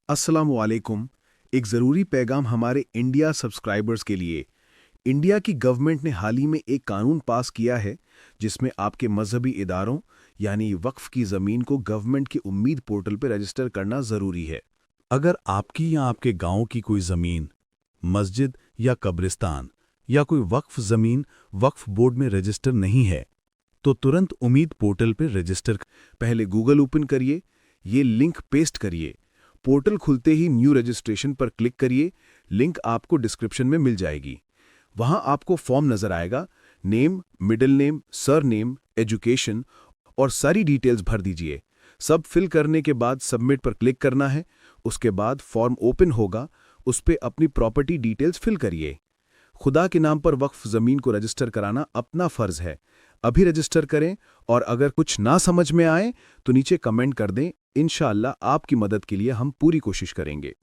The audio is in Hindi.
अस्सलाम वालेकुम। एक ज़रूरी पैगाम हमारे इंडिया सब्सक्राइबर्स के लिए। इंडिया की गवर्नमेंट ने हाल ही में एक कानून पास किया है जिसमें आपके मजहबी इदारों यानी वक्फ की ज़मीन को गवर्नमेंट की उम्मीद पोर्टल पर रजिस्टर करना ज़रूरी है। अगर आपकी या आपके गांव की कोई ज़मीन, मस्जिद या कब्रिस्तान या कोई वक्फ ज़मीन वक्फ बोर्ड में रजिस्टर नहीं है, तो तुरंत उम्मीद पोर्टल पर रजिस्टर। पहले गूगल ओपन करिए, ये लिंक पेस्ट करिए। पोर्टल खुलते ही न्यू रजिस्ट्रेशन पर क्लिक करिए। लिंक आपको डिस्क्रिप्शन में मिल जाएगी। वहां आपको फॉर्म नजर आएगा। Name, middle name, sir name, education और सारी डिटेल्स भर दीजिए। सब फिल करने के बाद सबमिट पर क्लिक करना है। उसके बाद फॉर्म ओपन होगा, उस पर अपनी प्रॉपर्टी डिटेल्स फिल करिए। खुदा के नाम पर वक्फ ज़मीन को रजिस्टर कराना अपना फ़र्ज़ है। अभी रजिस्टर करें, और अगर कुछ ना समझ में आए तो नीचे कमेंट कर दें। इंशाअल्लाह आपकी मदद के लिए हम पूरी कोशिश करेंगे।